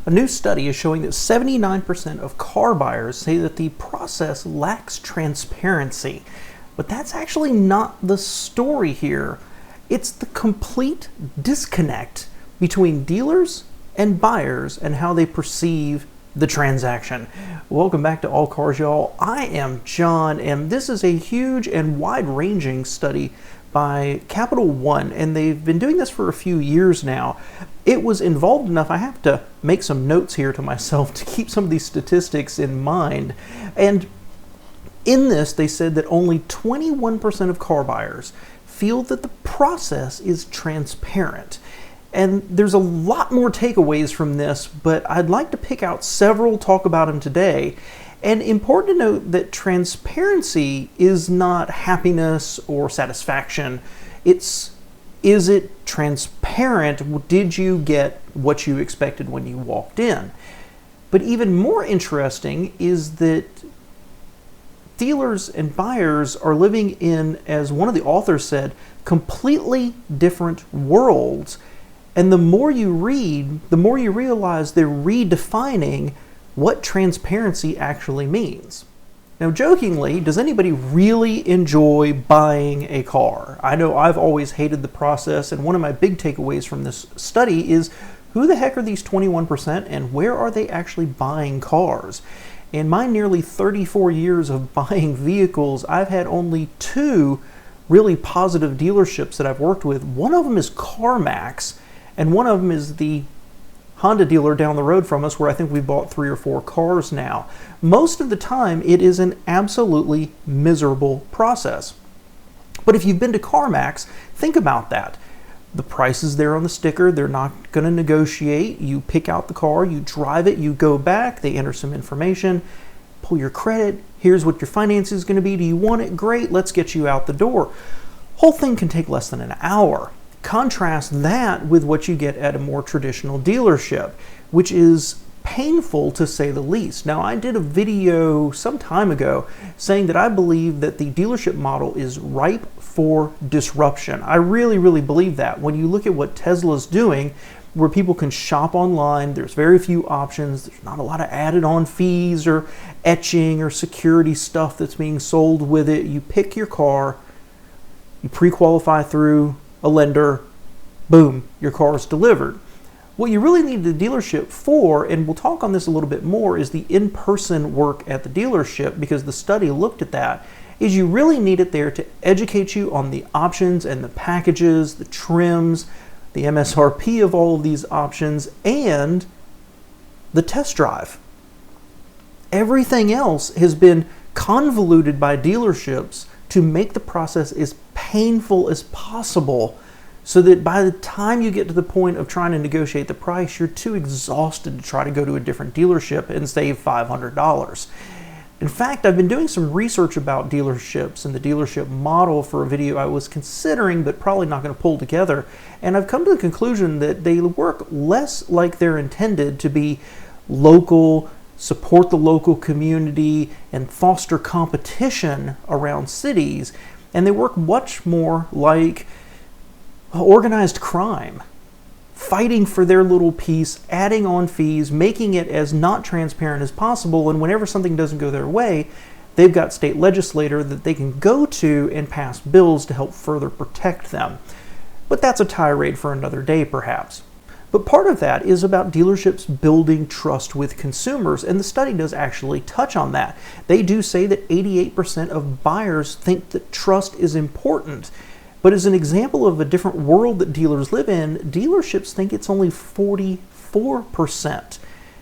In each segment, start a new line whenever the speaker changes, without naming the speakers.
A new study is showing that 79% of car buyers say that the process lacks transparency. But that's actually not the story here. It's the complete disconnect between dealers and buyers and how they perceive the transaction. Welcome back to All Cars, y'all. I am John, and this is a huge and wide-ranging study by Capital One, and they've been doing this for a few years now. It was involved enough, I have to make some notes here to myself to keep some of these statistics in mind. And in this, they said that only 21% of car buyers feel that the process is transparent. And there's a lot more takeaways from this, but I'd like to pick out several, talk about them today. And important to note that transparency is not happiness or satisfaction. Is it transparent? Did you get what you expected when you walked in? But even more interesting is that dealers and buyers are living in, as one of the authors said, completely different worlds. And the more you read, the more you realize they're redefining what transparency actually means. Now, jokingly, does anybody really enjoy buying a car? I know I've always hated the process, and one of my big takeaways from this study is who the heck are these 21% and where are they actually buying cars? In my nearly 34 years of buying vehicles, I've had only two really positive dealerships that I've worked with. One of them is CarMax, and one of them is the Honda dealer down the road from us, where I think we bought 3 or 4 cars now. Most of the time, it is an absolutely miserable process. But if you've been to CarMax, think about that. The price is there on the sticker. They're not going to negotiate. You pick out the car, you drive it, you go back, they enter some information, pull your credit. Here's what your finance is going to be. Do you want it? Great, let's get you out the door. Whole thing can take less than an hour. Contrast that with what you get at a more traditional dealership, which is painful to say the least. Now, I did a video some time ago saying that I believe that the dealership model is ripe for disruption. I really, really believe that. When you look at what Tesla's doing, where people can shop online, there's very few options, there's not a lot of added on fees or etching or security stuff that's being sold with it. You pick your car, you pre-qualify through a lender, boom, your car is delivered. What you really need the dealership for, and we'll talk on this a little bit more, is the in-person work at the dealership, because the study looked at that, is you really need it there to educate you on the options and the packages, the trims, the MSRP of all of these options, and the test drive. Everything else has been convoluted by dealerships to make the process as painful as possible, so that by the time you get to the point of trying to negotiate the price, you're too exhausted to try to go to a different dealership and save $500. In fact, I've been doing some research about dealerships and the dealership model for a video I was considering, but probably not going to pull together. And I've come to the conclusion that they work less like they're intended to be local, support the local community, and foster competition around cities. And they work much more like organized crime, fighting for their little piece, adding on fees, making it as not transparent as possible. And whenever something doesn't go their way, they've got state legislator that they can go to and pass bills to help further protect them. But that's a tirade for another day, perhaps. But part of that is about dealerships building trust with consumers, and the study does actually touch on that. They do say that 88% of buyers think that trust is important. But as an example of a different world that dealers live in, dealerships think it's only 44%.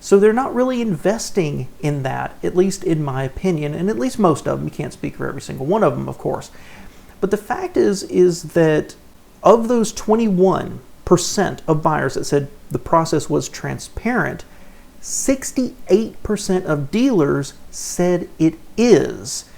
So they're not really investing in that, at least in my opinion, and at least most of them. You can't speak for every single one of them, of course. But the fact is that of those 21% of buyers that said the process was transparent, 68% of dealers said it is.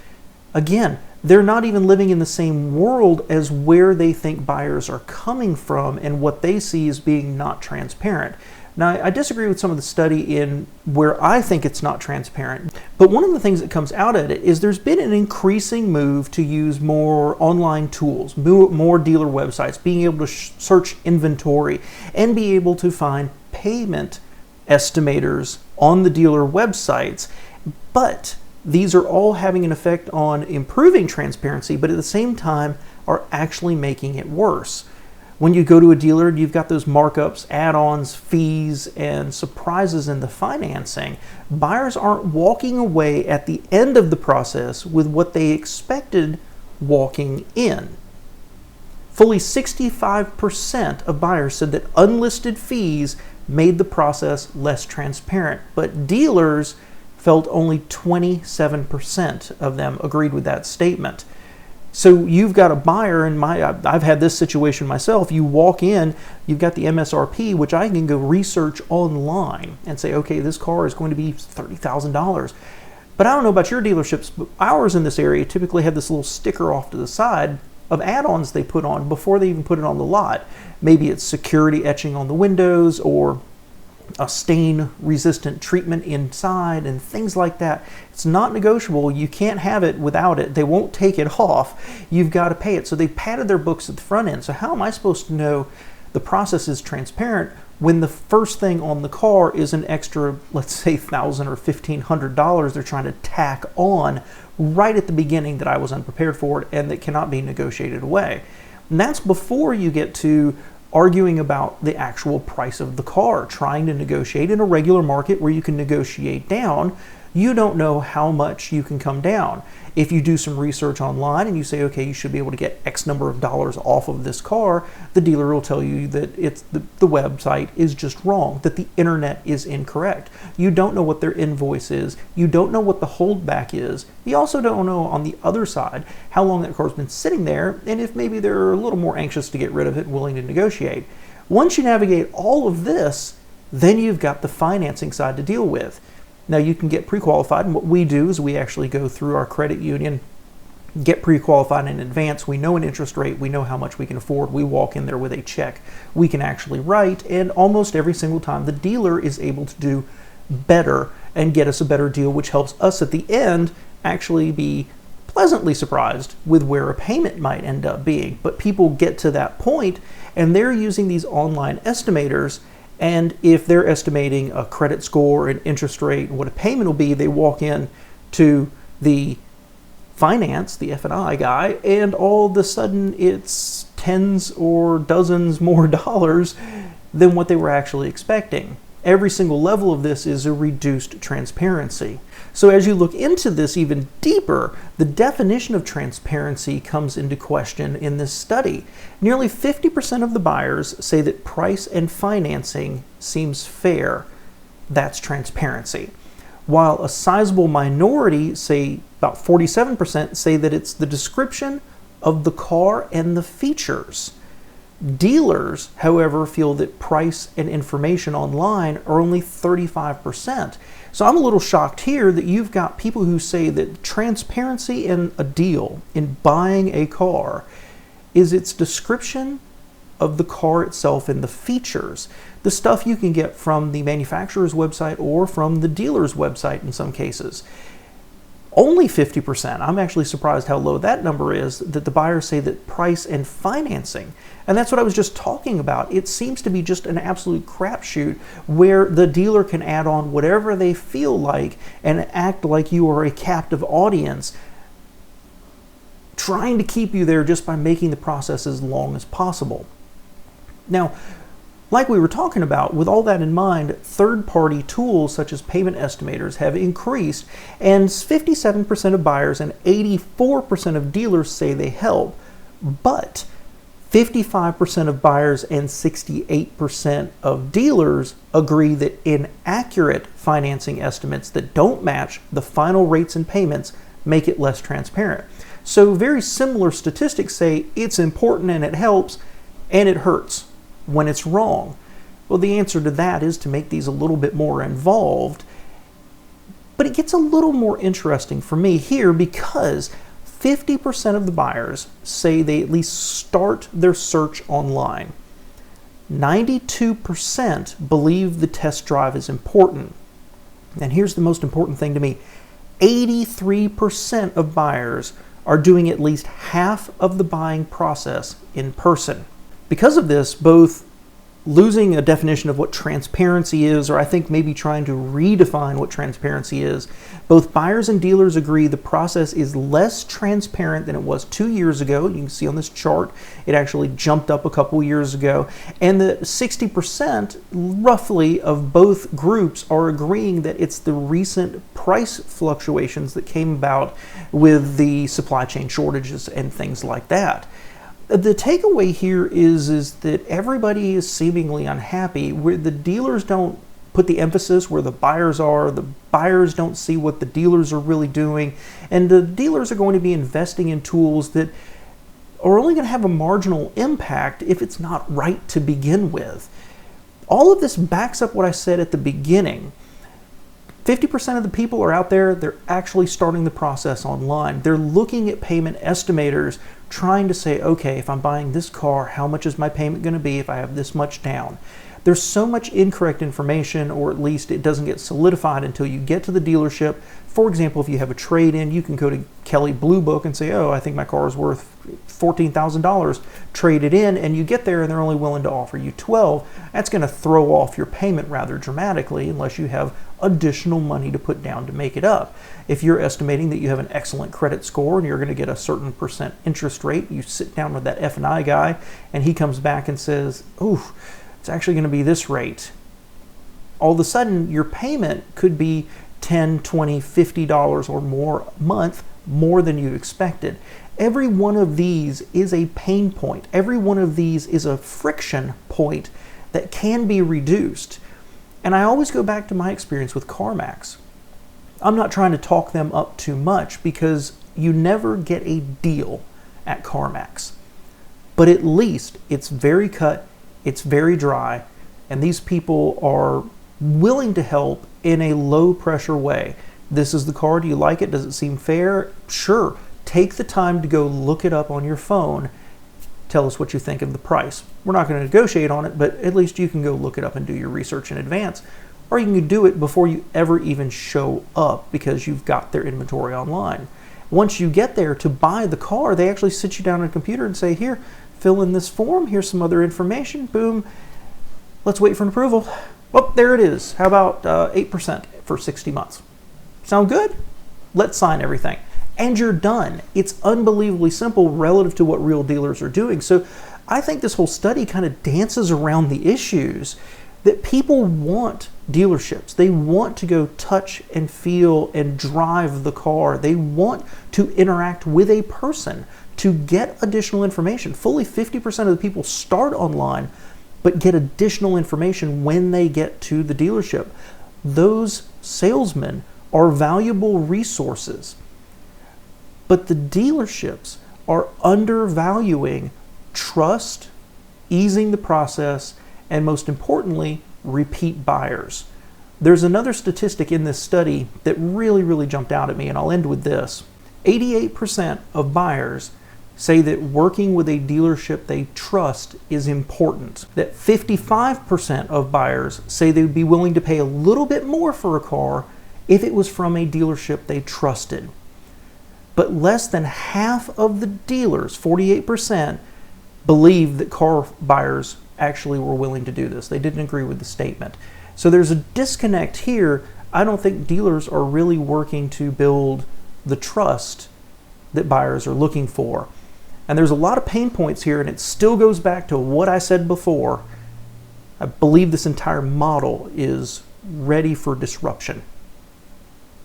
Again, they're not even living in the same world as where they think buyers are coming from and what they see as being not transparent. Now, I disagree with some of the study in where I think it's not transparent, but one of the things that comes out of it is there's been an increasing move to use more online tools, more dealer websites, being able to search inventory and be able to find payment estimators on the dealer websites, but these are all having an effect on improving transparency, but at the same time are actually making it worse. When you go to a dealer, you've got those markups, add-ons, fees, and surprises in the financing. Buyers aren't walking away at the end of the process with what they expected walking in. Fully 65% of buyers said that unlisted fees made the process less transparent, but dealers felt only 27% of them agreed with that statement. So you've got a buyer, and I've had this situation myself. You walk in, you've got the MSRP, which I can go research online and say, okay, this car is going to be $30,000. But I don't know about your dealerships, but ours in this area typically have this little sticker off to the side of add-ons they put on before they even put it on the lot. Maybe it's security etching on the windows, or a stain-resistant treatment inside, and things like that. It's not negotiable. You can't have it without it. They won't take it off. You've got to pay it. So they padded their books at the front end. So how am I supposed to know the process is transparent when the first thing on the car is an extra, let's say, $1,000 or $1,500 they're trying to tack on right at the beginning that I was unprepared for it and that cannot be negotiated away? And that's before you get to arguing about the actual price of the car, trying to negotiate in a regular market where you can negotiate down. You don't know how much you can come down. If you do some research online and you say, okay, you should be able to get X number of dollars off of this car, the dealer will tell you that it's the website is just wrong, that the internet is incorrect. You don't know what their invoice is. You don't know what the holdback is. You also don't know on the other side how long that car's been sitting there, and if maybe they're a little more anxious to get rid of it, willing to negotiate. Once you navigate all of this, then you've got the financing side to deal with. Now you can get pre-qualified, and what we do is we actually go through our credit union, get pre-qualified in advance. We know an interest rate, we know how much we can afford. We walk in there with a check we can actually write, and almost every single time the dealer is able to do better and get us a better deal, which helps us at the end actually be pleasantly surprised with where a payment might end up being. But people get to that point and they're using these online estimators, and if they're estimating a credit score, an interest rate, and what a payment will be, they walk in to the finance, the F&I guy, and all of a sudden it's tens or dozens more dollars than what they were actually expecting. Every single level of this is a reduced transparency. So as you look into this even deeper, the definition of transparency comes into question in this study. Nearly 50% of the buyers say that price and financing seems fair. That's transparency. While a sizable minority, say about 47%, say that it's the description of the car and the features. Dealers, however, feel that price and information online are only 35%. So I'm a little shocked here that you've got people who say that transparency in a deal, in buying a car, is its description of the car itself and the features. The stuff you can get from the manufacturer's website or from the dealer's website in some cases. Only 50%, I'm actually surprised how low that number is, that the buyers say that price and financing. And that's what I was just talking about. It seems to be just an absolute crapshoot where the dealer can add on whatever they feel like and act like you are a captive audience, trying to keep you there just by making the process as long as possible. Now, like we were talking about, with all that in mind, third-party tools such as payment estimators have increased, and 57% of buyers and 84% of dealers say they help, but 55% of buyers and 68% of dealers agree that inaccurate financing estimates that don't match the final rates and payments make it less transparent. So very similar statistics say it's important and it helps, and it hurts when it's wrong. Well, the answer to that is to make these a little bit more involved. But it gets a little more interesting for me here because 50% of the buyers say they at least start their search online. 92% believe the test drive is important. And here's the most important thing to me. 83% of buyers are doing at least half of the buying process in person. Because of this, both losing a definition of what transparency is, or I think maybe trying to redefine what transparency is. Both buyers and dealers agree the process is less transparent than it was 2 years ago. You can see on this chart, it actually jumped up a couple years ago. And the 60% roughly of both groups are agreeing that it's the recent price fluctuations that came about with the supply chain shortages and things like that. The takeaway here is that everybody is seemingly unhappy, where the dealers don't put the emphasis where the buyers are, the buyers don't see what the dealers are really doing, and the dealers are going to be investing in tools that are only going to have a marginal impact if it's not right to begin with. All of this backs up what I said at the beginning. 50% of the people are out there, they're actually starting the process online. They're looking at payment estimators, trying to say, okay, if I'm buying this car, how much is my payment going to be if I have this much down? There's so much incorrect information, or at least it doesn't get solidified until you get to the dealership. For example, if you have a trade-in, you can go to Kelley Blue Book and say, oh, I think my car is worth $14,000, trade it in, and you get there and they're only willing to offer you 12. That's going to throw off your payment rather dramatically unless you have additional money to put down to make it up. If you're estimating that you have an excellent credit score and you're going to get a certain percent interest rate, you sit down with that F&I guy and he comes back and says, ooh, it's actually going to be this rate. All of a sudden, your payment could be $10, $20, $50 or more a month, more than you expected. Every one of these is a pain point. Every one of these is a friction point that can be reduced. And I always go back to my experience with CarMax. I'm not trying to talk them up too much because you never get a deal at CarMax. But at least it's very cut, it's very dry, and these people are willing to help in a low pressure way. This is the car, do you like it? Does it seem fair? Sure. Take the time to go look it up on your phone. Tell us what you think of the price. We're not going to negotiate on it, but at least you can go look it up and do your research in advance. Or you can do it before you ever even show up because you've got their inventory online. Once you get there to buy the car, they actually sit you down on a computer and say, here, fill in this form, here's some other information, boom, let's wait for an approval. Well, there it is. How about 8% for 60 months? Sound good? Let's sign everything. And you're done. It's unbelievably simple relative to what real dealers are doing. So I think this whole study kind of dances around the issues that people want dealerships. They want to go touch and feel and drive the car. They want to interact with a person to get additional information. Fully 50% of the people start online, but get additional information when they get to the dealership. Those salesmen are valuable resources. But the dealerships are undervaluing trust, easing the process, and most importantly, repeat buyers. There's another statistic in this study that really jumped out at me, and I'll end with this. 88% of buyers say that working with a dealership they trust is important. That 55% of buyers say they would be willing to pay a little bit more for a car if it was from a dealership they trusted. But less than half of the dealers, 48%, believe that car buyers actually were willing to do this. They didn't agree with the statement. So there's a disconnect here. I don't think dealers are really working to build the trust that buyers are looking for. And there's a lot of pain points here, and it still goes back to what I said before. I believe this entire model is ready for disruption.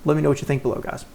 Let me know what you think below, guys.